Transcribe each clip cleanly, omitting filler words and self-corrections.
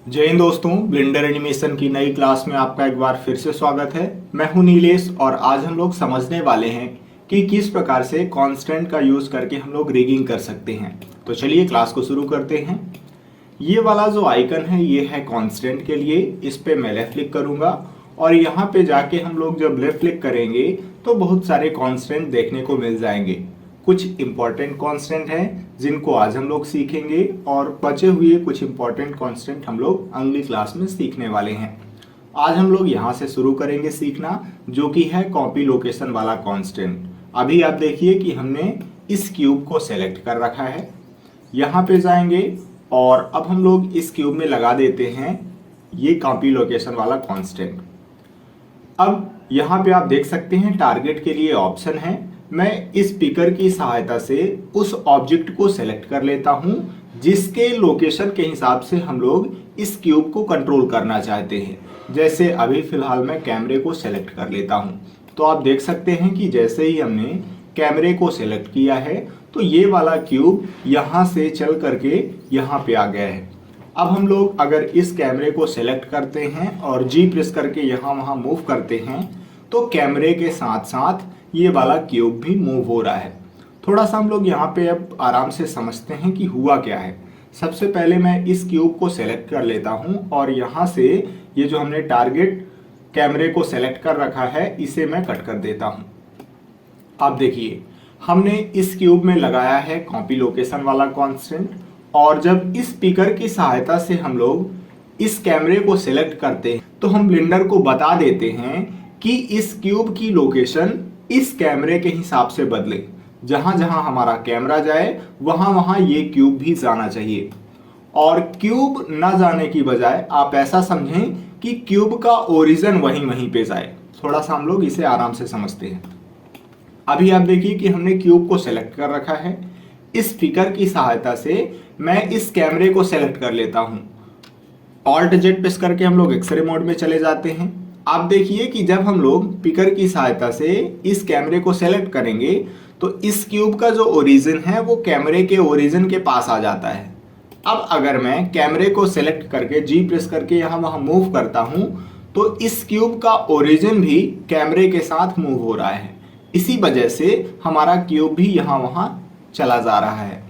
जय हिंद दोस्तों, blender animation की नई क्लास में आपका एक बार फिर से स्वागत है। मैं हूं नीलेश और आज हम लोग समझने वाले हैं कि किस प्रकार से कांस्टेंट का यूज करके हम लोग रिगिंग कर सकते हैं। तो चलिए क्लास को शुरू करते हैं। ये वाला जो आइकन है ये है कांस्टेंट के लिए। इस पे मैं लेफ्ट क्लिक करूंगा और यहाँ पे जाके हम लोग जब लेफ्ट क्लिक करेंगे तो बहुत सारे कांस्टेंट देखने को मिल जाएंगे। कुछ इंपॉर्टेंट कांस्टेंट हैं जिनको आज हम लोग सीखेंगे और बचे हुए कुछ इंपॉर्टेंट कांस्टेंट हम लोग अगली क्लास में सीखने वाले हैं। आज हम लोग यहाँ से शुरू करेंगे सीखना, जो कि है कॉपी लोकेशन वाला कांस्टेंट। अभी आप देखिए कि हमने इस क्यूब को सेलेक्ट कर रखा है। यहाँ पे जाएंगे और अब हम लोग इस क्यूब में लगा देते हैं ये कॉपी लोकेशन वाला कांस्टेंट। अब यहाँ पे आप देख सकते हैं टारगेट के लिए ऑप्शन है। मैं इस पिकर की सहायता से उस ऑब्जेक्ट को सेलेक्ट कर लेता हूं जिसके लोकेशन के हिसाब से हम लोग इस क्यूब को कंट्रोल करना चाहते हैं। जैसे अभी फिलहाल मैं कैमरे को सेलेक्ट कर लेता हूं। तो आप देख सकते हैं कि जैसे ही हमने कैमरे को सेलेक्ट किया है तो ये वाला क्यूब यहाँ से चल करके यहाँ पे आ गया है। अब हम लोग अगर इस कैमरे को सेलेक्ट करते हैं और जी प्रेस करके यहाँ वहाँ मूव करते हैं तो कैमरे के साथ साथ ये वाला क्यूब भी मूव हो रहा है। थोड़ा सा हम लोग यहाँ पे अब आराम से समझते हैं कि हुआ क्या है। सबसे पहले मैं इस क्यूब को सेलेक्ट कर लेता हूँ और यहाँ से ये जो हमने टारगेट कैमरे को सेलेक्ट कर रखा है इसे मैं कट कर देता हूँ। अब देखिए हमने इस क्यूब में लगाया है कॉपी लोकेशन वाला कांस्टेंट और जब इस स्पीकर की सहायता से हम लोग इस कैमरे को सेलेक्ट करते हैं तो हम ब्लेंडर को बता देते हैं कि इस क्यूब की लोकेशन इस कैमरे के हिसाब से बदले। जहां जहां हमारा कैमरा जाए वहां वहां ये क्यूब भी जाना चाहिए। और क्यूब ना जाने की बजाय आप ऐसा समझें कि क्यूब का ओरिजिन वहीं वहीं पे जाए। थोड़ा सा हम लोग इसे आराम से समझते हैं। अभी आप देखिए कि हमने क्यूब को सेलेक्ट कर रखा है। इस फिगर की सहायता से मैं इस कैमरे को सेलेक्ट कर लेता हूं। ऑल्ट जेड प्रेस करके हम लोग एक्सरे मोड में चले जाते हैं। आप देखिए कि जब हम लोग पिकर की सहायता से इस कैमरे को सेलेक्ट करेंगे तो इस क्यूब का जो ओरिजिन है वो कैमरे के ओरिजिन के पास आ जाता है। अब अगर मैं कैमरे को सेलेक्ट करके जी प्रेस करके यहाँ वहाँ मूव करता हूँ तो इस क्यूब का ओरिजिन भी कैमरे के साथ मूव हो रहा है। इसी वजह से हमारा क्यूब भी यहाँ वहाँ चला जा रहा है।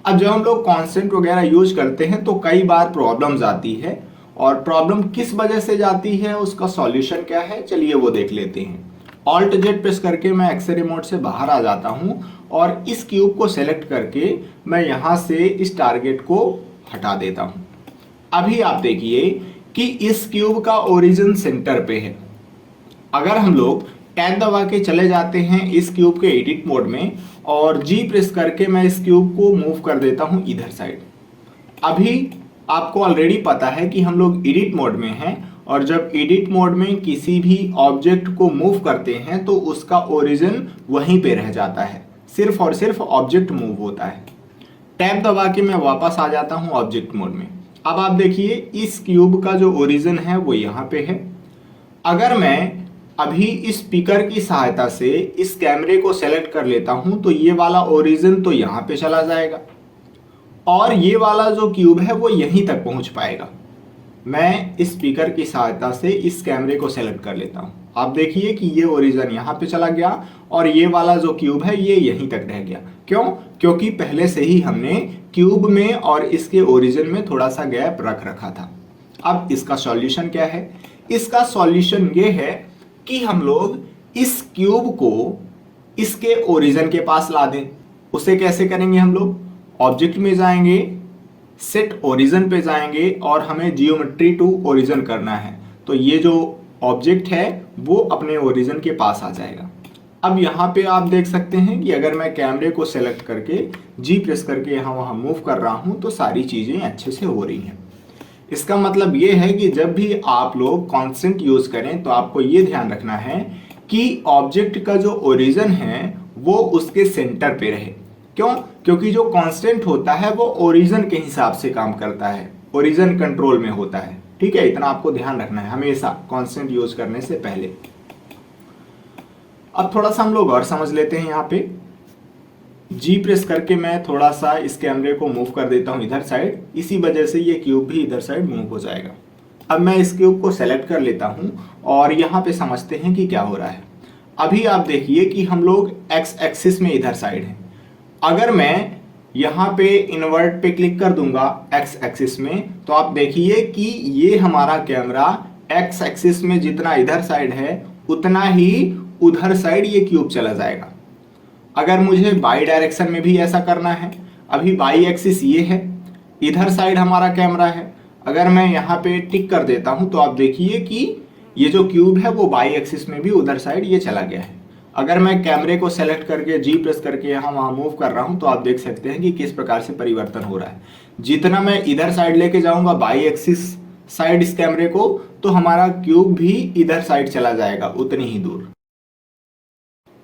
अब जब हम लोग कांस्टेंट वगैरह यूज करते हैं तो कई बार प्रॉब्लम्स आती है और प्रॉब्लम किस वजह से जाती है उसका सॉल्यूशन क्या है चलिए वो देख लेते हैं। ऑल्ट जेड प्रेस करके मैं एक्सरे मोड से बाहर आ जाता हूं और इस क्यूब को सेलेक्ट करके मैं यहां से इस टारगेट को हटा देता हूं। अभी आप देखिए कि इस क्यूब का ओरिजिन सेंटर पे है। अगर हम लोग टैब दबा के चले जाते हैं इस क्यूब के एडिट मोड में और जी प्रेस करके मैं इस क्यूब को मूव कर देता हूं इधर साइड। अभी आपको ऑलरेडी पता है कि हम लोग एडिट मोड में हैं और जब एडिट मोड में किसी भी ऑब्जेक्ट को मूव करते हैं तो उसका ओरिजिन वहीं पे रह जाता है। सिर्फ और सिर्फ ऑब्जेक्ट मूव होता है। टैब दबा के मैं वापस आ जाता हूं ऑब्जेक्ट मोड में। अब आप देखिए इस क्यूब का जो ओरिजिन है वो यहाँ पे है। अगर मैं अभी इस स्पीकर की सहायता से इस कैमरे को सेलेक्ट कर लेता हूं तो ये वाला ओरिजिन तो यहाँ पे चला जाएगा और ये वाला जो क्यूब है वो यहीं तक पहुंच पाएगा। मैं इस स्पीकर की सहायता से इस कैमरे को सेलेक्ट कर लेता हूं। आप देखिए कि ये ओरिजिन यहाँ पे चला गया और ये वाला जो क्यूब है ये यहीं तक रह गया। क्यों? क्योंकि पहले से ही हमने क्यूब में और इसके ओरिजिन में थोड़ा सा गैप रख रखा था। अब इसका सॉल्यूशन क्या है? इसका सॉल्यूशन ये है कि हम लोग इस क्यूब को इसके ओरिजिन के पास ला दें। उसे कैसे करेंगे? हम लोग ऑब्जेक्ट में जाएंगे, सेट ओरिजिन पे जाएंगे और हमें जियोमेट्री टू ओरिजिन करना है। तो ये जो ऑब्जेक्ट है वो अपने ओरिजिन के पास आ जाएगा। अब यहाँ पे आप देख सकते हैं कि अगर मैं कैमरे को सेलेक्ट करके जी प्रेस करके यहाँ वहाँ मूव कर रहा हूँ तो सारी चीज़ें अच्छे से हो रही हैं। इसका मतलब ये है कि जब भी आप लोग कांस्टेंट यूज करें तो आपको ये ध्यान रखना है कि ऑब्जेक्ट का जो ओरिजिन है वो उसके सेंटर पे रहे। क्यों? क्योंकि जो कांस्टेंट होता है वो ओरिजिन के हिसाब से काम करता है, ओरिजिन कंट्रोल में होता है। ठीक है, इतना आपको ध्यान रखना है हमेशा कांस्टेंट यूज करने से पहले। अब थोड़ा सा हम लोग और समझ लेते हैं यहाँ पे। जी प्रेस करके मैं थोड़ा सा इस कैमरे को मूव कर देता हूँ इधर साइड, इसी वजह से ये क्यूब भी इधर साइड मूव हो जाएगा। अब मैं इस क्यूब को सेलेक्ट कर लेता हूँ और यहाँ पे समझते हैं कि क्या हो रहा है। अभी आप देखिए कि हम लोग एक्स एक्सिस में इधर साइड हैं। अगर मैं यहाँ पे इन्वर्ट पे क्लिक कर दूंगा एक्स एक्सिस में, तो आप देखिए कि ये हमारा कैमरा एक्स एक्सिस में जितना इधर साइड है उतना ही उधर साइड ये क्यूब चला जाएगा। अगर मुझे बाई डायरेक्शन में भी ऐसा करना है, अभी बाई एक्सिस ये है, इधर साइड हमारा कैमरा है, अगर मैं यहाँ पे टिक कर देता हूँ तो आप देखिए कि ये जो क्यूब है वो बाई एक्सिस में भी उधर साइड ये चला गया है। अगर मैं कैमरे को सेलेक्ट करके जी प्रेस करके यहाँ वहाँ मूव कर रहा हूँ तो आप देख सकते हैं कि किस प्रकार से परिवर्तन हो रहा है। जितना मैं इधर साइड लेके जाऊंगा बाई एक्सिस साइड इस कैमरे को, तो हमारा क्यूब भी इधर साइड चला जाएगा उतनी ही दूर।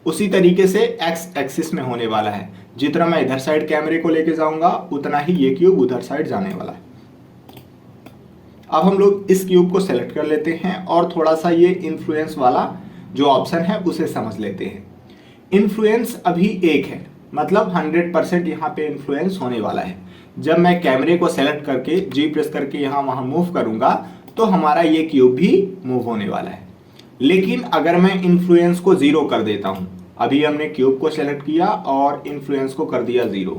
उसी तरीके से एक्स एक्सिस में होने वाला है, जितना मैं इधर साइड कैमरे को लेके जाऊंगा उतना ही ये क्यूब उधर साइड जाने वाला है। अब हम लोग इस क्यूब को सेलेक्ट कर लेते हैं और थोड़ा सा ये इन्फ्लुएंस वाला जो ऑप्शन है उसे समझ लेते हैं। इन्फ्लुएंस अभी एक है, मतलब 100% यहाँ पे इन्फ्लुएंस होने वाला है। जब मैं कैमरे को सेलेक्ट करके जी प्रेस करके यहाँ वहाँ मूव करूंगा तो हमारा ये क्यूब भी मूव होने वाला है। लेकिन अगर मैं इन्फ्लुएंस को 0 कर देता हूं, अभी हमने क्यूब को सेलेक्ट किया और इन्फ्लुएंस को कर दिया 0।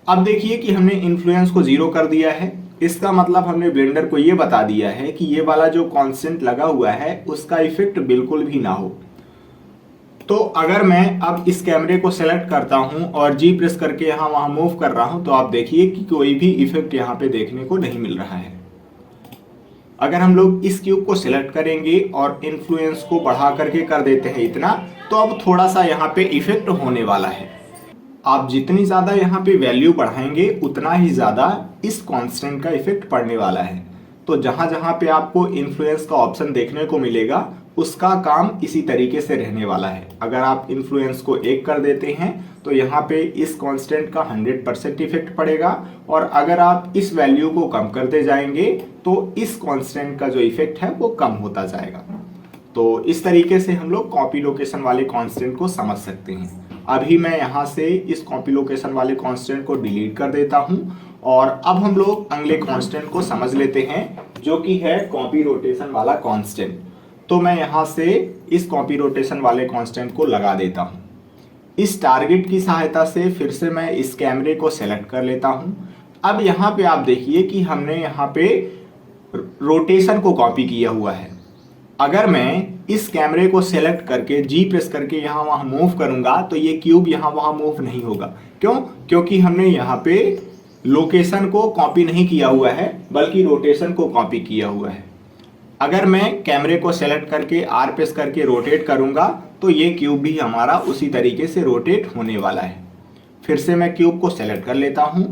अब देखिए कि हमने इन्फ्लुएंस को 0 कर दिया है, इसका मतलब हमने ब्लेंडर को ये बता दिया है कि ये वाला जो कांस्टेंट लगा हुआ है उसका इफेक्ट बिल्कुल भी ना हो। तो अगर मैं अब इस कैमरे को सेलेक्ट करता हूं और जी प्रेस करके यहाँ वहां मूव कर रहा हूं तो आप देखिए कि कोई भी इफेक्ट यहाँ पे देखने को नहीं मिल रहा है। अगर हम लोग इस क्यूब को सिलेक्ट करेंगे और इन्फ्लुएंस को बढ़ा करके कर देते हैं इतना, तो अब थोड़ा सा यहाँ पे इफेक्ट होने वाला है। आप जितनी ज़्यादा यहाँ पे वैल्यू बढ़ाएंगे उतना ही ज़्यादा इस कांस्टेंट का इफेक्ट पड़ने वाला है। तो जहाँ जहाँ पे आपको इन्फ्लुएंस का ऑप्शन देखने को मिलेगा उसका काम इसी तरीके से रहने वाला है। अगर आप इन्फ्लुएंस को 1 कर देते हैं तो यहाँ पे इस कांस्टेंट का 100% इफेक्ट पड़ेगा, और अगर आप इस वैल्यू को कम करते जाएंगे तो इस कांस्टेंट का जो इफेक्ट है वो कम होता जाएगा। तो इस तरीके से हम लोग कॉपी लोकेशन वाले कांस्टेंट को समझ सकते हैं। अभी मैं यहाँ से इस कॉपी लोकेशन वाले कांस्टेंट को डिलीट कर देता हूँ और अब हम लोग अगले कांस्टेंट को समझ लेते हैं जो कि है कॉपी रोटेशन वाला कांस्टेंट। तो मैं यहाँ से इस कॉपी रोटेशन वाले कांस्टेंट को लगा देता हूँ। इस टारगेट की सहायता से फिर से मैं इस कैमरे को सेलेक्ट कर लेता हूँ। अब यहाँ पे आप देखिए कि हमने यहाँ पे रोटेशन को कॉपी किया हुआ है। अगर मैं इस कैमरे को सेलेक्ट करके जी प्रेस करके यहाँ वहाँ मूव करूँगा तो ये क्यूब यहाँ वहाँ मूव नहीं होगा। क्यों? क्योंकि हमने यहाँ पे लोकेशन को कॉपी नहीं किया हुआ है बल्कि रोटेशन को कॉपी किया हुआ है। अगर मैं कैमरे को सेलेक्ट करके आर प्रेस करके रोटेट करूँगा तो ये क्यूब भी हमारा उसी तरीके से रोटेट होने वाला है। फिर से मैं क्यूब को सेलेक्ट कर लेता हूँ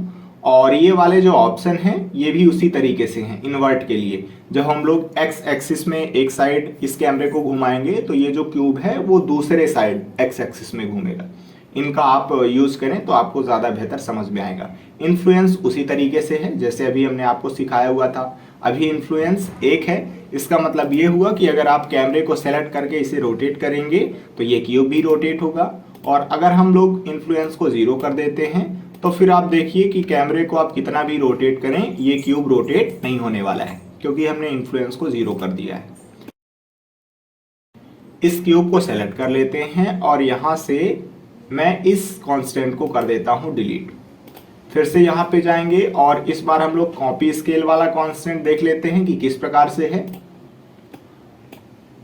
और ये वाले जो ऑप्शन हैं ये भी उसी तरीके से हैं इन्वर्ट के लिए। जब हम लोग एक्स एक्सिस में एक साइड इस कैमरे को घुमाएंगे तो ये जो क्यूब है वो दूसरे साइड एक्स एक्सिस में घूमेगा। इनका आप यूज़ करें तो आपको ज़्यादा बेहतर समझ में आएगा। इन्फ्लुएंस उसी तरीके से है जैसे अभी हमने आपको सिखाया हुआ था। अभी इन्फ्लुएंस 1 है, इसका मतलब ये हुआ कि अगर आप कैमरे को सेलेक्ट करके इसे रोटेट करेंगे तो ये क्यूब भी रोटेट होगा, और अगर हम लोग इन्फ्लुएंस को 0 कर देते हैं तो फिर आप देखिए कि कैमरे को आप कितना भी रोटेट करें ये क्यूब रोटेट नहीं होने वाला है क्योंकि हमने इन्फ्लुएंस को 0 कर दिया है। इस क्यूब को सेलेक्ट कर लेते हैं और यहाँ से मैं इस कांस्टेंट को कर देता हूँ डिलीट। फिर से यहाँ पे जाएंगे और इस बार हम लोग कॉपी स्केल वाला कांस्टेंट देख लेते हैं कि किस प्रकार से है।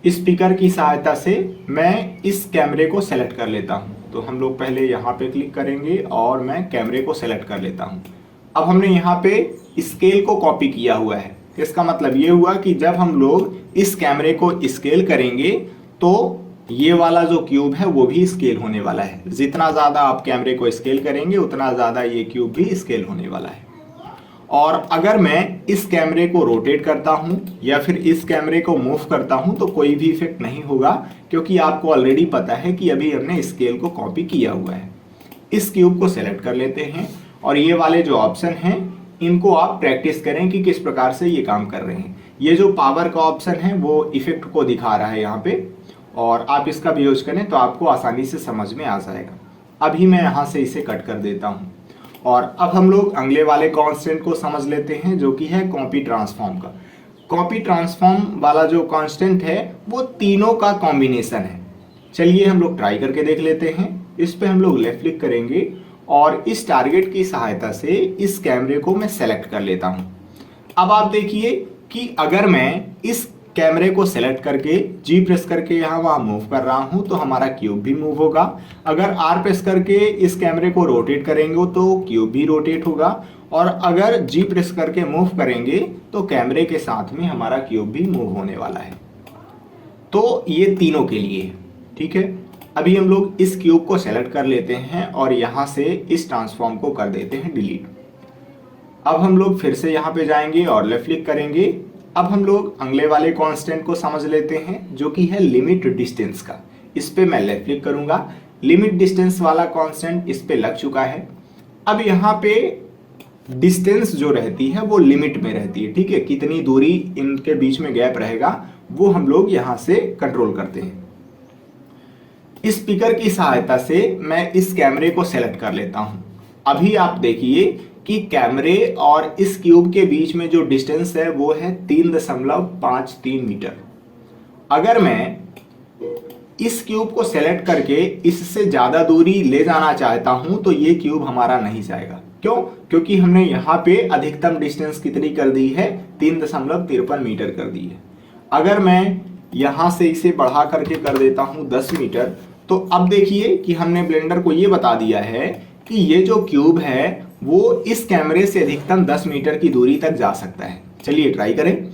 इस स्पीकर की सहायता से मैं इस कैमरे को सेलेक्ट कर लेता हूँ। तो हम लोग पहले यहाँ पे क्लिक करेंगे और मैं कैमरे को सेलेक्ट कर लेता हूँ। अब हमने यहाँ पे स्केल को कॉपी किया हुआ है। इसका मतलब ये हुआ कि जब हम लोग इस कैमरे को स्केल करेंगे तो ये वाला जो क्यूब है वो भी स्केल होने वाला है। जितना ज़्यादा आप कैमरे को स्केल करेंगे उतना ज़्यादा ये क्यूब भी स्केल होने वाला है। और अगर मैं इस कैमरे को रोटेट करता हूँ या फिर इस कैमरे को मूव करता हूँ तो कोई भी इफेक्ट नहीं होगा क्योंकि आपको ऑलरेडी पता है कि अभी हमने स्केल को कॉपी किया हुआ है। इस क्यूब को सेलेक्ट कर लेते हैं और ये वाले जो ऑप्शन हैं इनको आप प्रैक्टिस करें कि किस प्रकार से ये काम कर रहे हैं। ये जो पावर का ऑप्शन है वो इफेक्ट को दिखा रहा है यहाँ पे, और आप इसका भी यूज करें तो आपको आसानी से समझ में आ जाएगा। अभी मैं यहाँ से इसे कट कर देता हूँ। और अब हम लोग अगले वाले कांस्टेंट को समझ लेते हैं जो कि है कॉपी ट्रांसफॉर्म का। कॉपी ट्रांसफॉर्म वाला जो कांस्टेंट है वो तीनों का कॉम्बिनेशन है। चलिए हम लोग ट्राई करके देख लेते हैं। इस पे हम लोग लेफ्ट क्लिक करेंगे और इस टारगेट की सहायता से इस कैमरे को मैं सेलेक्ट कर लेता हूं। अब आप देखिए कि अगर मैं इस कैमरे को सेलेक्ट करके जी प्रेस करके यहाँ वहाँ मूव कर रहा हूँ तो हमारा क्यूब भी मूव होगा। अगर आर प्रेस करके इस कैमरे को रोटेट करेंगे तो क्यूब भी रोटेट होगा। और अगर जी प्रेस करके मूव करेंगे तो कैमरे के साथ में हमारा क्यूब भी मूव होने वाला है। तो ये तीनों के लिए है, ठीक है। अभी हम लोग इस क्यूब को सेलेक्ट कर लेते हैं और यहाँ से इस ट्रांसफॉर्म को कर देते हैं डिलीट। अब हम लोग फिर से यहाँ पे जाएंगे और लेफ्ट क्लिक करेंगे। अब हम लोग अगले वाले कांस्टेंट को समझ लेते हैं जो कि है लिमिट डिस्टेंस का। इस पे मैं लेफ्ट क्लिक करूंगा। लिमिट डिस्टेंस वाला कांस्टेंट इस पे लग चुका है। अब यहाँ पे डिस्टेंस जो रहती है वो लिमिट में रहती है, ठीक है। कितनी दूरी इनके बीच में गैप रहेगा वो हम लोग यहाँ से कंट्रोल करते हैं। इस स्पीकर की सहायता से मैं इस कैमरे को सेलेक्ट कर लेता हूं। अभी आप देखिए कि कैमरे और इस क्यूब के बीच में जो डिस्टेंस है वो है 3.53 मीटर। अगर मैं इस क्यूब को सेलेक्ट करके इससे ज्यादा दूरी ले जाना चाहता हूं तो ये क्यूब हमारा नहीं जाएगा। क्यों? क्योंकि हमने यहाँ पे अधिकतम डिस्टेंस कितनी कर दी है, 3.53 मीटर कर दी है। अगर मैं यहाँ से इसे बढ़ा करके कर देता हूँ 10 मीटर, तो अब देखिए कि हमने ब्लेंडर को ये बता दिया है कि ये जो क्यूब है वो इस कैमरे से अधिकतम 10 मीटर की दूरी तक जा सकता है। चलिए ट्राई करें।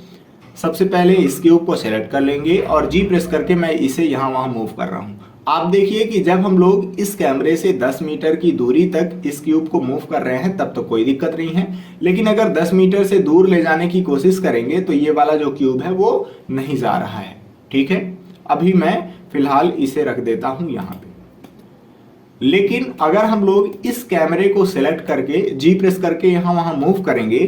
सबसे पहले इस क्यूब को सेलेक्ट कर लेंगे और जी प्रेस करके मैं इसे यहाँ वहाँ मूव कर रहा हूँ। आप देखिए कि जब हम लोग इस कैमरे से 10 मीटर की दूरी तक इस क्यूब को मूव कर रहे हैं तब तो कोई दिक्कत नहीं है, लेकिन अगर 10 मीटर से दूर ले जाने की कोशिश करेंगे तो ये वाला जो क्यूब है वो नहीं जा रहा है, ठीक है। अभी मैं फिलहाल इसे रख देता हूं यहाँ पे। लेकिन अगर हम लोग इस कैमरे को सेलेक्ट करके जी प्रेस करके यहाँ वहां मूव करेंगे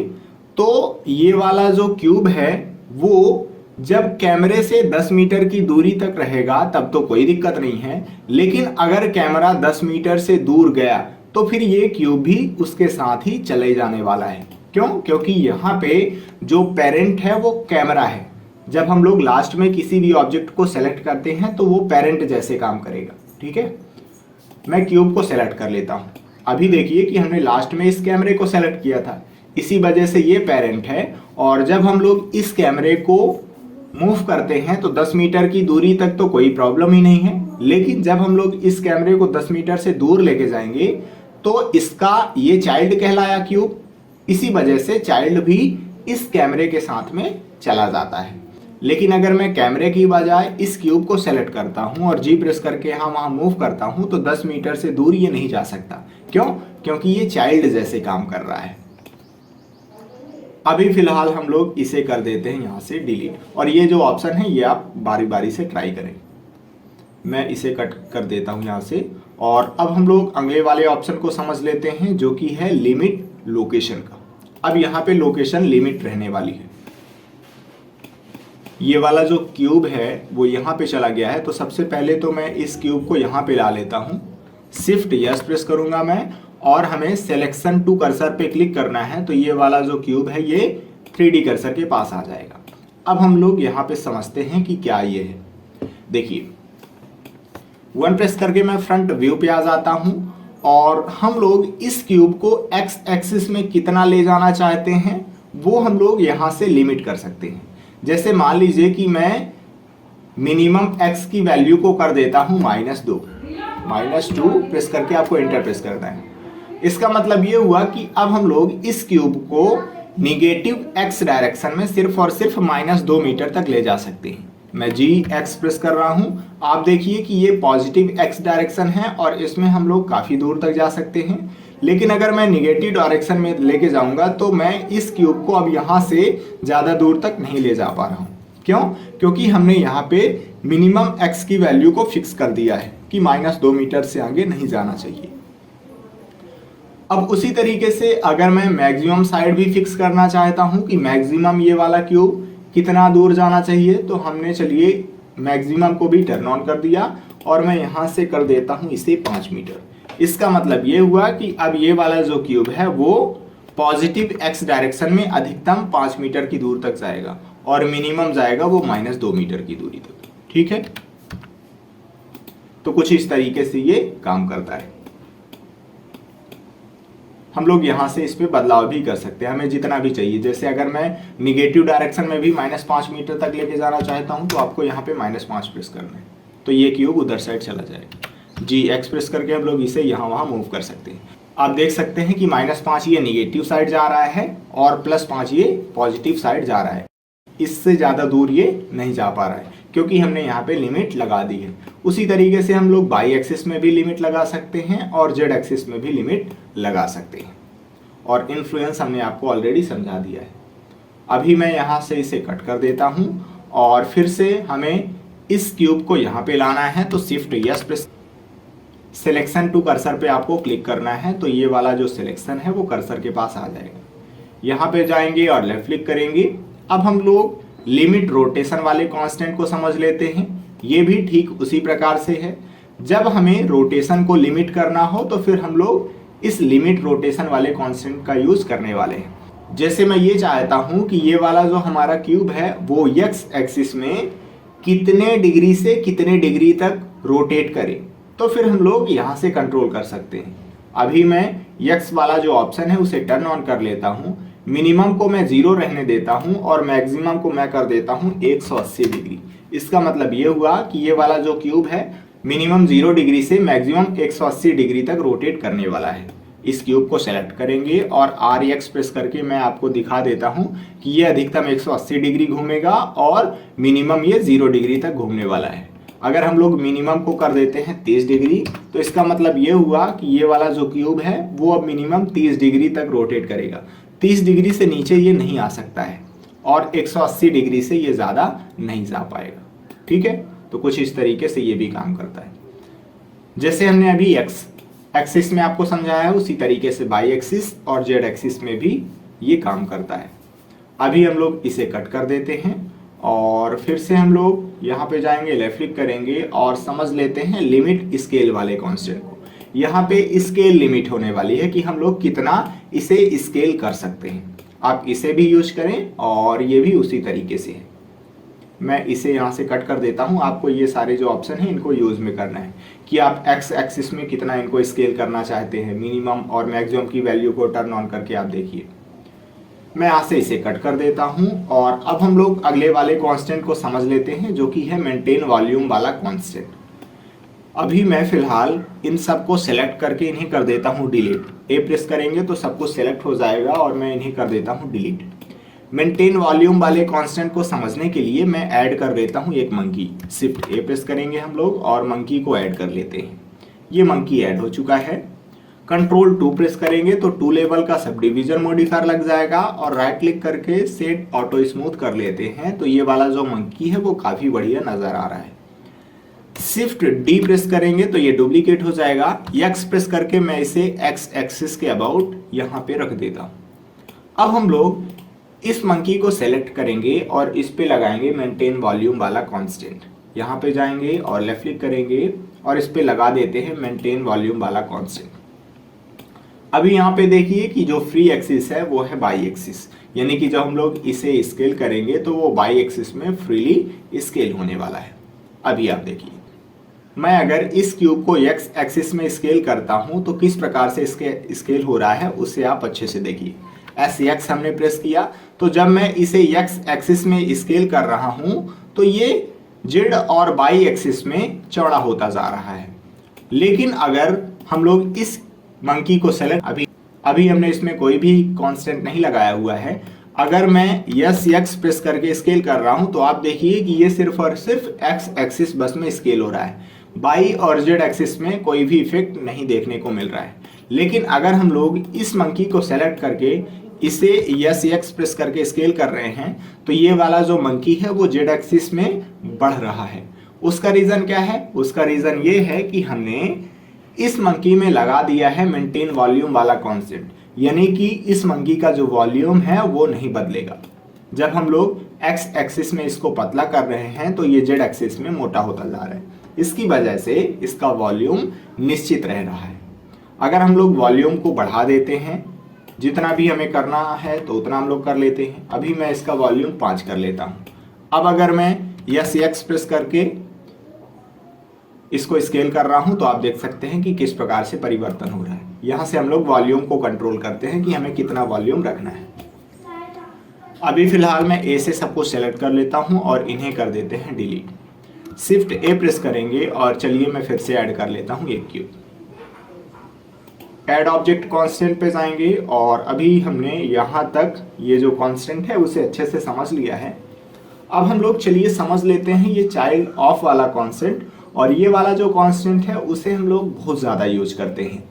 तो ये वाला जो क्यूब है वो जब कैमरे से 10 मीटर की दूरी तक रहेगा तब तो कोई दिक्कत नहीं है, लेकिन अगर कैमरा 10 मीटर से दूर गया तो फिर ये क्यूब भी उसके साथ ही चले जाने वाला है। क्यों? क्योंकि यहाँ पे जो पेरेंट है वो कैमरा है। जब हम लोग लास्ट में किसी भी ऑब्जेक्ट को सेलेक्ट करते हैं तो वो पेरेंट जैसे काम करेगा, ठीक है। मैं क्यूब को सेलेक्ट कर लेता हूं। अभी देखिए कि हमने लास्ट में इस कैमरे को सेलेक्ट किया था, इसी वजह से ये पेरेंट है। और जब हम लोग इस कैमरे को मूव करते हैं तो 10 मीटर की दूरी तक तो कोई प्रॉब्लम ही नहीं है, लेकिन जब हम लोग इस कैमरे को 10 मीटर से दूर लेके जाएंगे तो इसका ये चाइल्ड कहलाया क्यूब, इसी वजह से चाइल्ड भी इस कैमरे के साथ में चला जाता है। लेकिन अगर मैं कैमरे की बजाय इस क्यूब को सेलेक्ट करता हूं और जी प्रेस करके यहाँ वहां मूव करता हूं तो 10 मीटर से दूर ये नहीं जा सकता। क्यों? क्योंकि ये चाइल्ड जैसे काम कर रहा है। अभी फिलहाल हम लोग इसे कर देते हैं यहाँ से डिलीट, और ये जो ऑप्शन है ये आप बारी बारी से ट्राई करें। मैं इसे कट कर देता हूँ यहाँ से। और अब हम लोग अगले वाले ऑप्शन को समझ लेते हैं जो कि है लिमिट लोकेशन का। अब यहाँ पे लोकेशन लिमिट रहने वाली है। ये वाला जो क्यूब है वो यहाँ पे चला गया है, तो सबसे पहले तो मैं इस क्यूब को यहाँ पे ला लेता हूँ। शिफ्ट यस प्रेस करूंगा मैं और हमें सिलेक्शन टू कर्सर पे क्लिक करना है, तो ये वाला जो क्यूब है ये 3D कर्सर के पास आ जाएगा। अब हम लोग यहाँ पे समझते हैं कि क्या ये है। देखिए 1 प्रेस करके मैं फ्रंट व्यू पे आ जाता हूँ और हम लोग इस क्यूब को एक्स एक्सिस में कितना ले जाना चाहते हैं वो हम लोग यहाँ से लिमिट कर सकते हैं। जैसे मान लीजिए कि मैं मिनिमम x की वैल्यू को कर देता हूं -2 प्रेस करके आपको एंटर प्रेस करना है। इसका मतलब ये हुआ कि अब हम लोग इस क्यूब को निगेटिव x डायरेक्शन में सिर्फ और सिर्फ -2 मीटर तक ले जा सकते हैं। मैं G(x) प्रेस कर रहा हूं। आप देखिए कि ये पॉजिटिव x डायरेक्शन है और इसमें हम लोग काफी दूर तक जा सकते हैं। लेकिन अगर मैं निगेटिव डायरेक्शन में लेके जाऊंगा तो मैं इस क्यूब को अब यहाँ से ज़्यादा दूर तक नहीं ले जा पा रहा हूँ। क्यों? क्योंकि हमने यहाँ पे मिनिमम x की वैल्यू को फिक्स कर दिया है कि -2 मीटर से आगे नहीं जाना चाहिए। अब उसी तरीके से अगर मैं मैक्सिमम साइड भी फिक्स करना चाहता हूँ कि मैक्सिमम ये वाला क्यूब कितना दूर जाना चाहिए, तो हमने चलिए मैक्सिमम को भी टर्न ऑन कर दिया और मैं यहाँ से कर देता हूँ इसे 5 मीटर। इसका मतलब ये हुआ कि अब ये वाला जो क्यूब है वो पॉजिटिव एक्स डायरेक्शन में अधिकतम 5 मीटर की दूर तक जाएगा और मिनिमम जाएगा वो -2 मीटर की दूरी तक। ठीक है, तो कुछ इस तरीके से ये काम करता है। हम लोग यहाँ से इस पे बदलाव भी कर सकते हैं, हमें जितना भी चाहिए। जैसे अगर मैं निगेटिव डायरेक्शन में भी -5 मीटर तक लेके जाना चाहता हूँ तो आपको यहाँ पे -5 प्रेस करना है, तो ये क्यूब उधर साइड चला जाएगा। जी एक्स प्रेस करके हम लोग इसे यहाँ वहाँ मूव कर सकते हैं। आप देख सकते हैं कि -5 ये निगेटिव साइड जा रहा है और +5 ये पॉजिटिव साइड जा रहा है। इससे ज़्यादा दूर ये नहीं जा पा रहा है क्योंकि हमने यहाँ पे लिमिट लगा दी है। उसी तरीके से हम लोग बाई एक्सिस में भी लिमिट लगा सकते हैं और जेड एक्सिस में भी लिमिट लगा सकते हैं, और इन्फ्लुएंस हमने आपको ऑलरेडी समझा दिया है। अभी मैं यहाँ से इसे कट कर देता हूँ और फिर से हमें इस क्यूब को यहाँ पे लाना है, तो shift yes press, selection to cursor पे आपको क्लिक करना है, तो ये वाला जो सिलेक्शन है वो कर्सर के पास आ जाएगा। यहाँ पे जाएंगे और लेफ्ट क्लिक करेंगे। अब हम लोग लिमिट रोटेशन वाले कांस्टेंट को समझ लेते हैं। ये भी ठीक उसी प्रकार से है। जब हमें रोटेशन को लिमिट करना हो तो फिर हम लोग इस लिमिट रोटेशन वाले कांस्टेंट का यूज करने वाले हैं। जैसे मैं ये चाहता हूं कि ये वाला जो हमारा क्यूब है वो एक्स एक्सिस में कितने डिग्री से कितने डिग्री तक रोटेट करे, तो फिर हम लोग यहाँ से कंट्रोल कर सकते हैं। अभी मैं एक्स वाला जो ऑप्शन है उसे टर्न ऑन कर लेता हूँ। मिनिमम को मैं 0 रहने देता हूँ और मैक्सिमम को मैं कर देता हूँ 180 डिग्री। इसका मतलब ये हुआ कि ये वाला जो क्यूब है मिनिमम 0 डिग्री से मैक्सिमम 180 डिग्री तक रोटेट करने वाला है। इस क्यूब को सेलेक्ट करेंगे और RX प्रेस करके मैं आपको दिखा देता हूँ कि ये अधिकतम 180 डिग्री घूमेगा और मिनिमम ये 0 डिग्री तक घूमने वाला है। अगर हम लोग मिनिमम को कर देते हैं 30 डिग्री, तो इसका मतलब ये हुआ कि ये वाला जो क्यूब है वो अब मिनिमम 30 डिग्री तक रोटेट करेगा। 30 डिग्री से नीचे ये नहीं आ सकता है और 180 डिग्री से ये ज़्यादा नहीं जा पाएगा। ठीक है, तो कुछ इस तरीके से ये भी काम करता है। जैसे हमने अभी एक्स एक्सिस में आपको समझाया है, उसी तरीके से बाई एक्सिस और जेड एक्सिस में भी ये काम करता है। अभी हम लोग इसे कट कर देते हैं और फिर से हम लोग यहाँ पे जाएंगे, लेफ्ट क्लिक करेंगे और समझ लेते हैं लिमिट स्केल वाले कांस्टेंट को। यहाँ पे स्केल लिमिट होने वाली है कि हम लोग कितना इसे स्केल कर सकते हैं। आप इसे भी यूज करें और ये भी उसी तरीके से है। मैं इसे यहाँ से कट कर देता हूँ। आपको ये सारे जो ऑप्शन हैं इनको यूज में करना है कि आप एक्स एक्सिस में कितना इनको स्केल करना चाहते हैं। मिनिमम और मैक्सिमम की वैल्यू को टर्न ऑन करके आप देखिए। मैं यहाँ से इसे कट कर देता हूँ और अब हम लोग अगले वाले कांस्टेंट को समझ लेते हैं जो कि है मेंटेन वॉल्यूम वाला कांस्टेंट। अभी मैं फिलहाल इन सबको सेलेक्ट करके इन्हें कर देता हूँ डिलीट। ए प्रेस करेंगे तो सब कुछ सेलेक्ट हो जाएगा और मैं इन्हें कर देता हूँ डिलीट। मेंटेन वॉल्यूम वाले कांस्टेंट को समझने के लिए मैं ऐड कर देता हूँ एक मंकी। शिफ्ट ए प्रेस करेंगे हम लोग और मंकी को ऐड कर लेते हैं। ये मंकी ऐड हो चुका है। कंट्रोल 2 प्रेस करेंगे तो 2 लेवल का सब डिवीजन मॉडिफायर लग जाएगा और राइट क्लिक करके सेट ऑटो स्मूथ कर लेते हैं, तो ये वाला जो मंकी है वो काफी बढ़िया नजर आ रहा है। शिफ्ट डी प्रेस करेंगे तो ये डुप्लीकेट हो जाएगा। एक्स प्रेस करके मैं इसे एक्स एक्सिस के अबाउट यहाँ पे रख देता हूँ। अब हम लोग इस मंकी को सेलेक्ट करेंगे और इस पे लगाएंगे मेंटेन वॉल्यूम वाला कांस्टेंट। यहाँ पे जाएंगे और लेफ्ट क्लिक करेंगे और इस पे लगा देते हैं मेंटेन वॉल्यूम वाला कांस्टेंट। अभी यहाँ पे देखिए कि जो फ्री एक्सिस है वो है बाई एक्सिस, यानी कि जब हम लोग इसे स्केल करेंगे तो वो बाई एक्सिस में फ्रीली स्केल होने वाला है। अभी आप देखिए, मैं अगर इस क्यूब को एक्स एक्सिस में स्केल करता हूं तो किस प्रकार से इसके स्केल हो रहा है उसे आप अच्छे से देखिए। SX हमने प्रेस किया तो जब मैं इसे एक्स एक्सिस में स्केल कर रहा हूं तो ये जेड और बाई एक्सिस में चौड़ा होता जा रहा है। लेकिन अगर हम लोग इस मंकी को सेलेक्ट, अभी हमने इसमें कोई भी कांस्टेंट नहीं लगाया हुआ है, अगर मैं एक्स प्रेस करके स्केल कर रहा हूं तो आप देखिए कि ये सिर्फ और सिर्फ एक्स एक्सिस बस में स्केल हो रहा है। बाई और जेड एक्सिस में कोई भी इफेक्ट नहीं देखने को मिल रहा है। लेकिन अगर हम लोग इस मंकी को सेलेक्ट करके इसे एक्स प्रेस करके स्केल कर रहे हैं तो ये वाला जो मंकी है वो जेड एक्सिस में बढ़ रहा है। उसका रीजन क्या है? उसका रीजन ये है कि हमने इस मंकी में लगा दिया है मेंटेन वॉल्यूम वाला कांस्टेंट, यानी कि इस मंकी का जो वॉल्यूम है वो नहीं बदलेगा। जब हम लोग एक्स एक्सिस में इसको पतला कर रहे हैं तो ये जेड एक्सिस में मोटा होता जा रहा है। इसकी वजह से इसका वॉल्यूम निश्चित रह रहा है। अगर हम लोग वॉल्यूम को बढ़ा देते हैं, जितना भी हमें करना है तो उतना हम लोग कर लेते हैं। अभी मैं इसका वॉल्यूम 5 कर लेता हूँ। अब अगर मैं यस प्रेस करके इसको स्केल कर रहा हूं तो आप देख सकते हैं कि किस प्रकार से परिवर्तन हो रहा है। यहां से हम लोग वॉल्यूम को कंट्रोल करते हैं कि हमें कितना वॉल्यूम रखना है। अभी फिलहाल मैं ए से सबको सेलेक्ट कर लेता हूं और इन्हें कर देते हैं डिलीट। शिफ्ट ए प्रेस करेंगे और चलिए मैं फिर से ऐड कर लेता हूं एक क्यूब। ऐड ऑब्जेक्ट कांस्टेंट पे जाएंगे और अभी हमने यहां तक ये जो कांस्टेंट है उसे अच्छे से समझ लिया है। अब हम लोग चलिए समझ लेते हैं ये चाइल्ड ऑफ वाला कांस्टेंट, और ये वाला जो कांस्टेंट है उसे हम लोग बहुत ज़्यादा यूज करते हैं।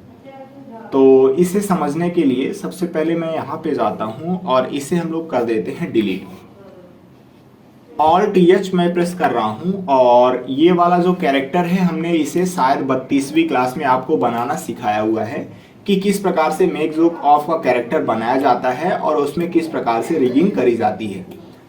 तो इसे समझने के लिए सबसे पहले मैं यहाँ पे जाता हूँ और इसे हम लोग कर देते हैं डिलीट। ऑल्ट एच मैं प्रेस कर रहा हूँ और ये वाला जो कैरेक्टर है हमने इसे शायद 32वीं क्लास में आपको बनाना सिखाया हुआ है कि किस प्रकार से मेक जोक ऑफ का कैरेक्टर बनाया जाता है और उसमें किस प्रकार से रिगिंग करी जाती है।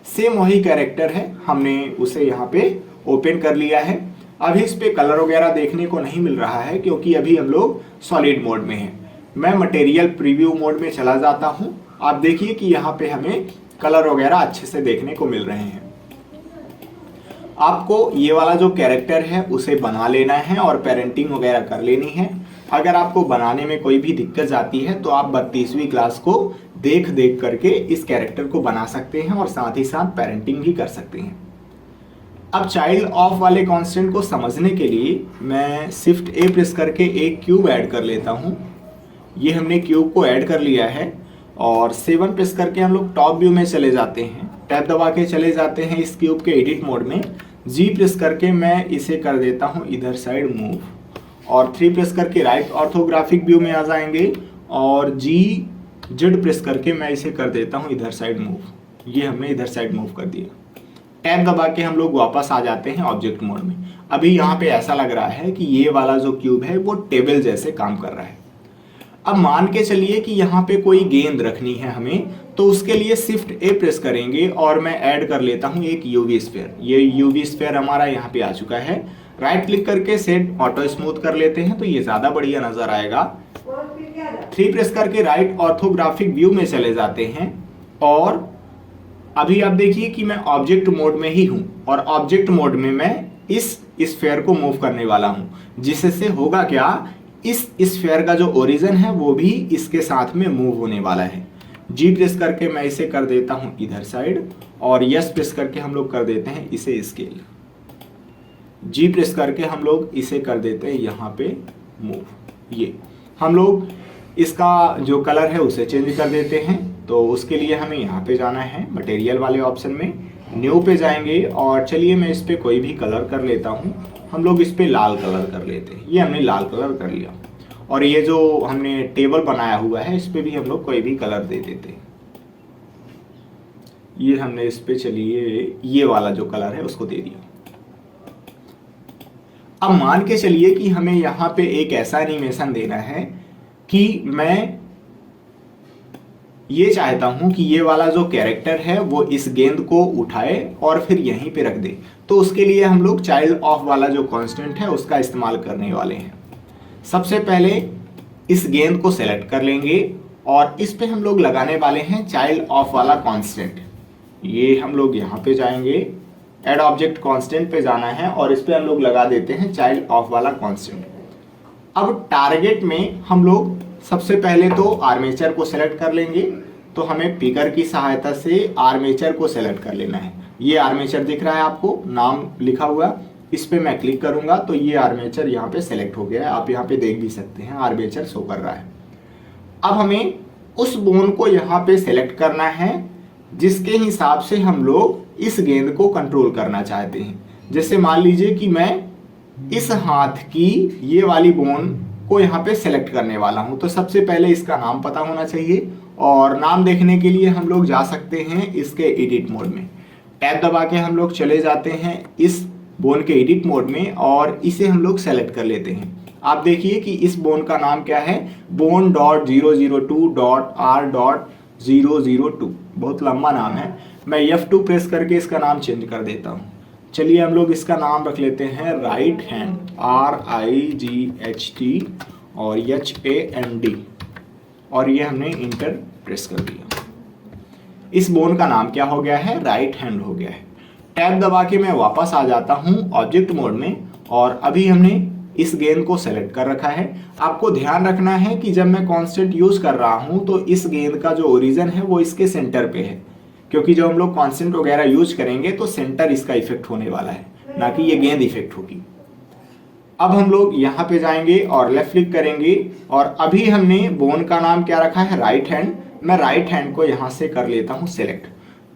सेम वही कैरेक्टर है, हमने उसे यहाँ पे ओपन कर लिया है। अभी इस पे कलर वगैरह देखने को नहीं मिल रहा है क्योंकि अभी हम लोग सॉलिड मोड में हैं। मैं मटेरियल प्रीव्यू मोड में चला जाता हूं। आप देखिए कि यहाँ पे हमें कलर वगैरह अच्छे से देखने को मिल रहे हैं। आपको ये वाला जो कैरेक्टर है उसे बना लेना है और पेरेंटिंग वगैरह कर लेनी है। अगर आपको बनाने में कोई भी दिक्कत आती है तो आप 32वीं क्लास को देख करके इस कैरेक्टर को बना सकते हैं और साथ ही साथ पेरेंटिंग भी कर सकते हैं। अब चाइल्ड ऑफ वाले कांस्टेंट को समझने के लिए मैं शिफ्ट ए प्रेस करके एक क्यूब ऐड कर लेता हूं। ये हमने क्यूब को ऐड कर लिया है और 7 प्रेस करके हम लोग टॉप व्यू में चले जाते हैं। टैब दबा के चले जाते हैं इस क्यूब के एडिट मोड में। जी प्रेस करके मैं इसे कर देता हूं इधर साइड मूव, और 3 प्रेस करके राइट ऑर्थोग्राफिक व्यू में आ जाएंगे और जी जेड प्रेस करके मैं इसे कर देता हूं इधर साइड मूव। ये हमने इधर साइड मूव कर दिया। टैब दबा के हम लोग वापस आ जाते हैं ऑब्जेक्ट मोड में। अभी यहाँ पे ऐसा लग रहा है कि ये वाला जो क्यूब है वो टेबल जैसे काम कर रहा है। अब मान के चलिए कि यहाँ पे कोई गेंद रखनी है हमें, तो उसके लिए शिफ्ट ए प्रेस करेंगे और मैं ऐड कर लेता हूँ एक यूवी स्फीयर। ये यूवी स्फीयर हमारा यहाँ पे आ चुका है। राइट क्लिक करके सेट ऑटो स्मूथ कर लेते हैं तो ये ज्यादा बढ़िया नजर आएगा। 3 प्रेस करके राइट ऑर्थोग्राफिक व्यू में चले जाते हैं और अभी आप देखिए कि मैं ऑब्जेक्ट मोड में ही हूं और ऑब्जेक्ट मोड में मैं इस स्फीयर को मूव करने वाला हूं, जिससे होगा क्या, इस स्फीयर का जो ओरिजिन है वो भी इसके साथ में मूव होने वाला है। जी प्रेस करके मैं इसे कर देता हूं इधर साइड और यस प्रेस करके हम लोग कर देते हैं इसे स्केल। जी प्रेस करके हम लोग इसे कर देते हैं यहाँ पे मूव। ये हम लोग इसका जो कलर है उसे चेंज कर देते हैं। तो उसके लिए हमें यहाँ पे जाना है मटेरियल वाले ऑप्शन में, न्यू पे जाएंगे और चलिए मैं इस पे कोई भी कलर कर लेता हूँ। हम लोग इस पे लाल कलर कर लेते हैं। ये हमने लाल कलर कर लिया और ये जो हमने टेबल बनाया हुआ है इस पे भी हम लोग कोई भी कलर दे देते हैं। ये हमने इस पे चलिए ये वाला जो कलर है उसको दे दिया। अब मान के चलिए कि हमें यहाँ पे एक ऐसा एनिमेशन देना है कि मैं ये चाहता हूं कि ये वाला जो कैरेक्टर है वो इस गेंद को उठाए और फिर यहीं पे रख दे। तो उसके लिए हम लोग चाइल्ड ऑफ वाला जो कांस्टेंट है उसका इस्तेमाल करने वाले हैं। सबसे पहले इस गेंद को सेलेक्ट कर लेंगे और इस पे हम लोग लगाने वाले हैं चाइल्ड ऑफ वाला कांस्टेंट। ये हम लोग यहाँ पे जाएंगे, एड ऑब्जेक्ट कांस्टेंट पे जाना है और इस पे हम लोग लगा देते हैं चाइल्ड ऑफ वाला कांस्टेंट। अब टारगेट में हम लोग सबसे पहले तो आर्मेचर को सेलेक्ट कर लेंगे। तो हमें पिकर की सहायता से आर्मेचर को सेलेक्ट कर लेना है। ये आर्मेचर दिख रहा है आपको, नाम लिखा हुआ, इस पे मैं क्लिक करूंगा तो ये आर्मेचर यहाँ पे सेलेक्ट हो गया है। आप यहाँ पे देख भी सकते हैं आर्मेचर शो कर रहा है। अब हमें उस बोन को यहाँ पे सेलेक्ट करना है जिसके हिसाब से हम लोग इस गेंद को कंट्रोल करना चाहते हैं। जैसे मान लीजिए कि मैं इस हाथ की ये वाली बोन को यहाँ पे सेलेक्ट करने वाला हूं, तो सबसे पहले इसका नाम पता होना चाहिए और नाम देखने के लिए हम लोग जा सकते हैं इसके एडिट मोड में। टैब दबा के हम लोग चले जाते हैं इस बोन के एडिट मोड में और इसे हम लोग सेलेक्ट कर लेते हैं। आप देखिए कि इस बोन का नाम क्या है, bone.002.r.002। बहुत लंबा नाम है। मैं F2 प्रेस करके इसका नाम चेंज कर देता हूँ। चलिए हम लोग इसका नाम रख लेते हैं राइट हैंड, RIGHT, और HAND और ये हमने इंटर प्रेस कर दिया। इस बोन का नाम क्या हो गया है? राइट हैंड हो गया है। टैब दबा के मैं वापस आ जाता हूँ ऑब्जेक्ट मोड में और अभी हमने इस गेंद को सेलेक्ट कर रखा है। आपको ध्यान रखना है कि जब मैं कांस्टेंट यूज कर रहा हूँ तो इस गेंद का जो ओरिजिन है वो इसके सेंटर पे है, क्योंकि जब हम लोग कांस्टेंट वगैरह यूज करेंगे तो सेंटर इसका इफेक्ट होने वाला है, ना कि ये गेंद इफेक्ट होगी। अब हम लोग यहाँ पे जाएंगे और लेफ्ट क्लिक करेंगे और अभी हमने बोन का नाम क्या रखा है? Right hand. मैं राइट हैंड को यहाँ से कर लेता हूँ सेलेक्ट।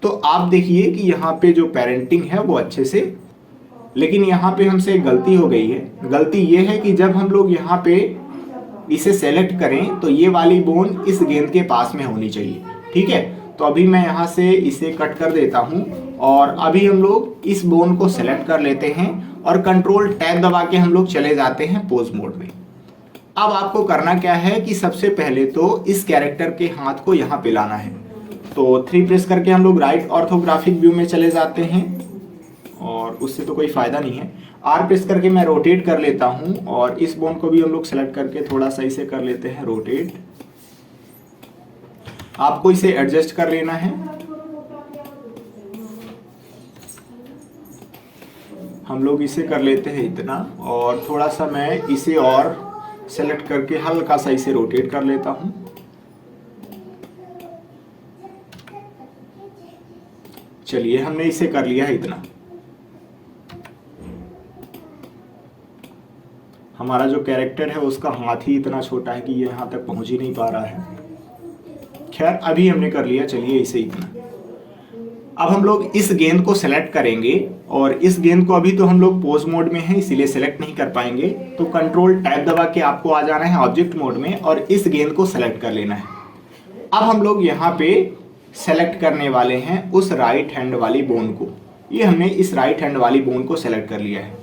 तो आप देखिए कि यहाँ पे जो पेरेंटिंग है वो अच्छे से, लेकिन यहाँ पे हमसे एक गलती हो गई है। गलती ये है कि जब हम लोग यहाँ पे इसे सेलेक्ट करें तो ये वाली बोन इस गेंद के पास में होनी चाहिए, ठीक है। तो अभी मैं यहाँ से इसे कट कर देता हूँ और अभी हम लोग इस बोन को सेलेक्ट कर लेते हैं और कंट्रोल टैब दबा के हम लोग चले जाते हैं पोज मोड में। अब आपको करना क्या है कि सबसे पहले तो इस कैरेक्टर के हाथ को यहाँ पे लाना है। तो 3 प्रेस करके हम लोग राइट ऑर्थोग्राफिक व्यू में चले जाते हैं और उससे तो कोई फायदा नहीं है। R प्रेस करके मैं रोटेट कर लेता हूँ और इस बोन को भी हम लोग सेलेक्ट करके थोड़ा सा इसे कर लेते हैं रोटेट। आपको इसे एडजस्ट कर लेना है। हम लोग इसे कर लेते हैं इतना और थोड़ा सा मैं इसे और सेलेक्ट करके हल्का सा इसे रोटेट कर लेता हूं। चलिए हमने इसे कर लिया है इतना। हमारा जो कैरेक्टर है उसका हाथ ही इतना छोटा है कि ये यहां तक पहुंच ही नहीं पा रहा है। खैर अभी हमने कर लिया, चलिए इसे इतना। अब हम लोग इस गेंद को सेलेक्ट करेंगे और इस गेंद को अभी तो हम लोग पोज मोड में है इसीलिए सेलेक्ट नहीं कर पाएंगे। तो कंट्रोल टैब दबा के आपको आ जाना है ऑब्जेक्ट मोड में और इस गेंद को सेलेक्ट कर लेना है। अब हम लोग यहाँ पे सेलेक्ट करने वाले हैं उस राइट हैंड वाली बोन को। ये हमने इस राइट हैंड वाली बोन को सेलेक्ट कर लिया है।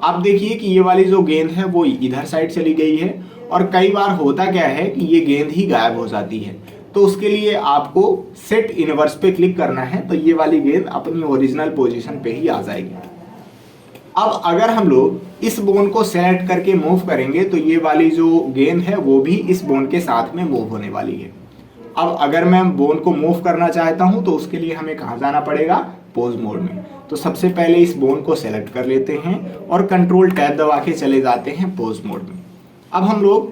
आप देखिए कि ये वाली जो गेंद है वो इधर साइड चली गई है और कई बार होता क्या है कि ये गेंद ही गायब हो जाती है। तो उसके लिए आपको सेट इनवर्स पे क्लिक करना है, तो ये वाली गेंद अपनी ओरिजिनल पोजीशन पे ही आ जाएगी। अब अगर हम लोग इस बोन को सेलेक्ट करके मूव करेंगे तो ये वाली जो गेंद है वो भी इस बोन के साथ में मूव होने वाली है। अब अगर मैं बोन को मूव करना चाहता हूं तो उसके लिए हमें कहाँ जाना पड़ेगा? पोज मोड में। तो सबसे पहले इस बोन को सेलेक्ट कर लेते हैं और कंट्रोल टैब दबा के चले जाते हैं पोज मोड में। अब हम लोग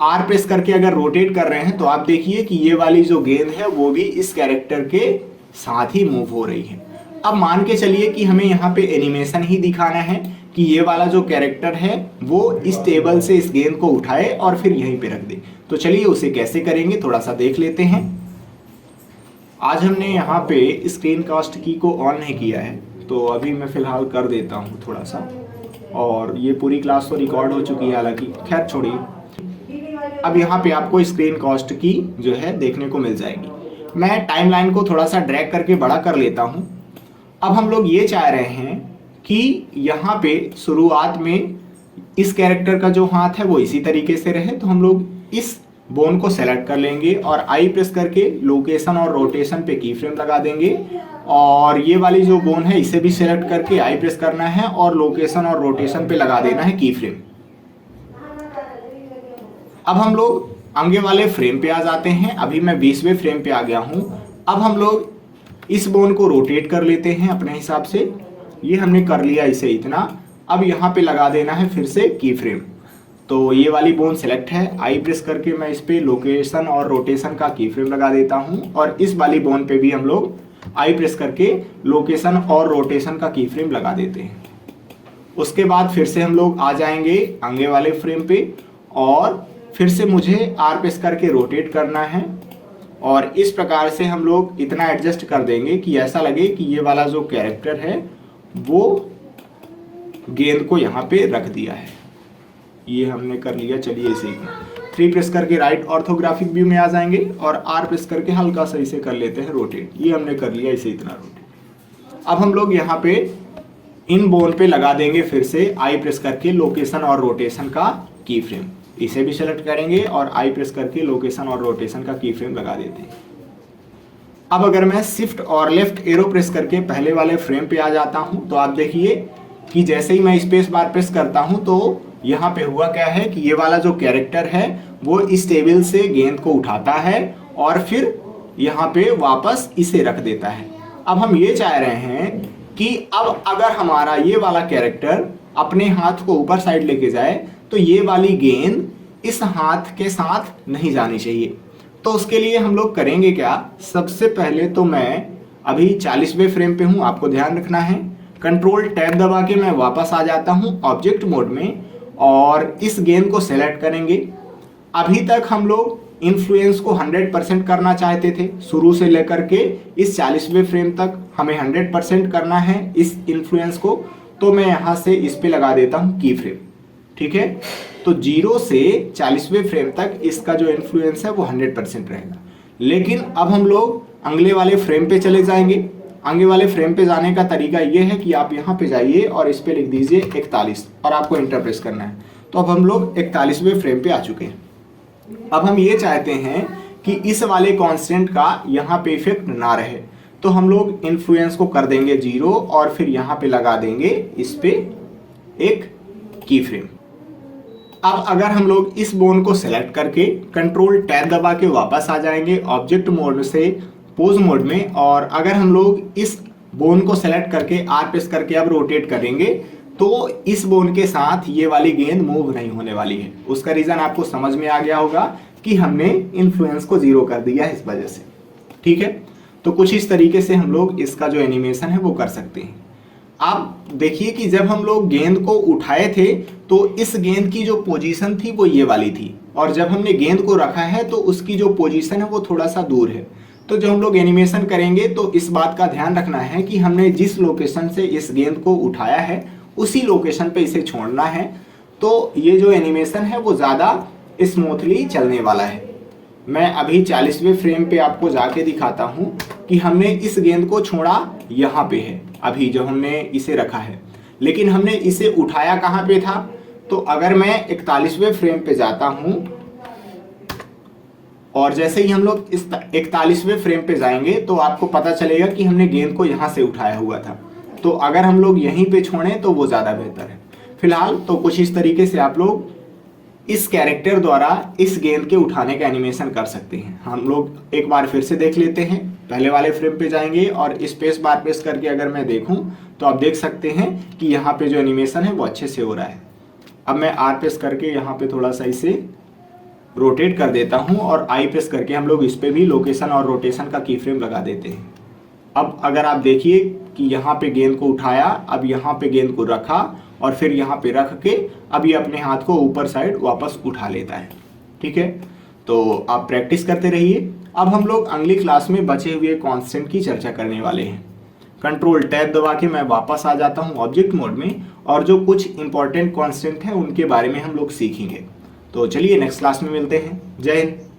R प्रेस करके अगर रोटेट कर रहे हैं तो आप देखिए कि ये वाली जो गेंद है वो भी इस कैरेक्टर के साथ ही मूव हो रही है। अब मान के चलिए कि हमें यहाँ पे एनिमेशन ही दिखाना है कि ये वाला जो कैरेक्टर है वो इस टेबल से इस गेंद को उठाए और फिर यहीं पे रख दे। तो चलिए उसे कैसे करेंगे थोड़ा सा देख लेते हैं। आज हमने यहाँ पे स्क्रीन कास्ट की को ऑन नहीं किया है, तो अभी मैं फिलहाल कर देता हूँ थोड़ा सा। और ये पूरी क्लास तो रिकॉर्ड हो चुकी है हालांकि, खैर छोड़िए। अब यहाँ पे आपको स्क्रीन कास्ट की जो है देखने को मिल जाएगी। मैं टाइमलाइन को थोड़ा सा ड्रैग करके बड़ा कर लेता हूँ। अब हम लोग ये चाह रहे हैं कि यहाँ पे शुरुआत में इस कैरेक्टर का जो हाथ है वो इसी तरीके से रहे। तो हम लोग इस बोन को सेलेक्ट कर लेंगे और I प्रेस करके लोकेशन और रोटेशन पे की फ्रेम लगा देंगे। और ये वाली जो बोन है इसे भी सेलेक्ट करके I प्रेस करना है और लोकेशन और रोटेशन पे लगा देना है की फ्रेम। अब हम लोग आगे वाले फ्रेम पे आ जाते हैं। अभी मैं 20वें फ्रेम पे आ गया हूं। अब हम लोग इस बोन को रोटेट कर लेते हैं अपने हिसाब से। ये हमने कर लिया इसे इतना। अब यहाँ पे लगा देना है फिर से की फ्रेम। तो ये वाली बोन सेलेक्ट है, I प्रेस करके मैं इस पे लोकेशन और रोटेशन का की फ्रेम लगा देता हूँ और इस वाली बोन पे भी हम लोग I प्रेस करके लोकेशन और रोटेशन का की फ्रेम लगा देते हैं। उसके बाद फिर से हम लोग आ जाएंगे आगे वाले फ्रेम पे और फिर से मुझे R प्रेस करके रोटेट करना है और इस प्रकार से हम लोग इतना एडजस्ट कर देंगे कि ऐसा लगे कि ये वाला जो कैरेक्टर है वो गेंद को यहाँ पे रख दिया है। ये हमने कर लिया। चलिए इसे 3 प्रेस करके राइट ऑर्थोग्राफिक व्यू में आ जाएंगे और R प्रेस करके हल्का सा इसे कर लेते हैं रोटेट। ये हमने कर लिया इसे इतना रोटेट। अब हम लोग यहाँ पे इन बोन पे लगा देंगे फिर से I प्रेस करके लोकेशन और रोटेशन का की फ्रेम। इसे भी सेलेक्ट करेंगे और I प्रेस करके लोकेशन और रोटेशन का की फ्रेम लगा देते हैं। अब अगर मैं शिफ्ट और लेफ्ट एरो प्रेस करके पहले वाले फ्रेम पे आ जाता हूं तो आप देखिए कि जैसे ही मैं स्पेस बार प्रेस करता हूं तो यहाँ पे हुआ क्या है कि ये वाला जो कैरेक्टर है वो इस टेबल से गेंद को उठाता है और फिर यहाँ पे वापस इसे रख देता है। अब हम ये चाह रहे हैं कि अब अगर हमारा ये वाला कैरेक्टर अपने हाथ को ऊपर साइड लेके जाए तो ये वाली गेंद इस हाथ के साथ नहीं जानी चाहिए। तो उसके लिए हम लोग करेंगे क्या, सबसे पहले तो मैं अभी 40वें फ्रेम पे हूँ, आपको ध्यान रखना है। कंट्रोल टैब दबा के मैं वापस आ जाता हूँ ऑब्जेक्ट मोड में और इस गेंद को सेलेक्ट करेंगे। अभी तक हम लोग इन्फ्लुएंस को 100% करना चाहते थे, शुरू से लेकर के इस 40वें फ्रेम तक हमें 100% करना है इस इन्फ्लुएंस को। तो मैं यहाँ से इस पे लगा देता हूँ की फ्रेम, ठीक है। तो 0 से 40वें फ्रेम तक इसका जो इन्फ्लुएंस है वो 100% रहेगा। लेकिन अब हम लोग अगले वाले फ्रेम पे चले जाएंगे। आगे वाले फ्रेम पे जाने का तरीका ये है कि आप यहाँ पे जाइए और इस पे लिख दीजिए 41 और आपको इंटर प्रेस करना है। तो अब हम लोग 41वें फ्रेम पे आ चुके हैं। अब हम ये चाहते हैं कि इस वाले कांस्टेंट का यहाँ पे इफेक्ट ना रहे, तो हम लोग इन्फ्लुएंस को कर देंगे 0 और फिर यहाँ पे लगा देंगे इस पे एक की फ्रेम। अब अगर हम लोग इस बोन को सेलेक्ट करके कंट्रोल टैब दबा के वापस आ जाएंगे ऑब्जेक्ट मोड से पोज मोड में, और अगर हम लोग इस बोन को सेलेक्ट करके आर प्रेस करके अब रोटेट करेंगे तो इस बोन के साथ ये वाली गेंद मूव नहीं होने वाली है। उसका रीजन आपको समझ में आ गया होगा कि हमने इन्फ्लुएंस को 0 कर दिया है इस वजह से, ठीक है। तो कुछ इस तरीके से हम लोग इसका जो एनिमेशन है वो कर सकते हैं। आप देखिए कि जब हम लोग गेंद को उठाए थे तो इस गेंद की जो पोजीशन थी वो ये वाली थी, और जब हमने गेंद को रखा है तो उसकी जो पोजीशन है वो थोड़ा सा दूर है। तो जब हम लोग एनिमेशन करेंगे तो इस बात का ध्यान रखना है कि हमने जिस लोकेशन से इस गेंद को उठाया है उसी लोकेशन पे इसे छोड़ना है, तो ये जो एनिमेशन है वो ज़्यादा स्मूथली चलने वाला है। मैं अभी 40वें फ्रेम पे आपको जाके दिखाता हूँ कि हमने इस गेंद को छोड़ा यहाँ पे है अभी जब हमने इसे रखा है, लेकिन हमने इसे उठाया कहाँ पे था। तो अगर मैं 41वें फ्रेम पे जाता हूँ और जैसे ही हम लोग इस 41वें फ्रेम पे जाएंगे तो आपको पता चलेगा कि हमने गेंद को यहाँ से उठाया हुआ था। तो अगर हम लोग यहीं पे छोड़ें तो वो ज़्यादा बेहतर है। फिलहाल तो कुछ इस तरीके से आप लोग इस कैरेक्टर द्वारा इस गेंद के उठाने का एनिमेशन कर सकते हैं। हम लोग एक बार फिर से देख लेते हैं। पहले वाले फ्रेम पे जाएंगे और स्पेस बार प्रेस करके अगर मैं देखूं तो आप देख सकते हैं कि यहाँ पे जो एनिमेशन है वो अच्छे से हो रहा है। अब मैं आर प्रेस करके यहाँ पे थोड़ा सा इसे रोटेट कर देता हूँ और आई प्रेस करके हम लोग इस पे भी लोकेशन और रोटेशन का की फ्रेम लगा देते हैं। अब अगर आप देखिए कि यहाँ पे गेंद को उठाया, अब यहाँ पे गेंद को रखा और फिर यहाँ पे रख के अब ये अपने हाथ को ऊपर साइड वापस उठा लेता है, ठीक है। तो आप प्रैक्टिस करते रहिए। अब हम लोग अगली क्लास में बचे हुए कांस्टेंट की चर्चा करने वाले हैं। कंट्रोल टैब दबा के मैं वापस आ जाता हूँ ऑब्जेक्ट मोड में और जो कुछ इंपॉर्टेंट कांस्टेंट हैं उनके बारे में हम लोग सीखेंगे। तो चलिए नेक्स्ट क्लास में मिलते हैं। जय हिंद।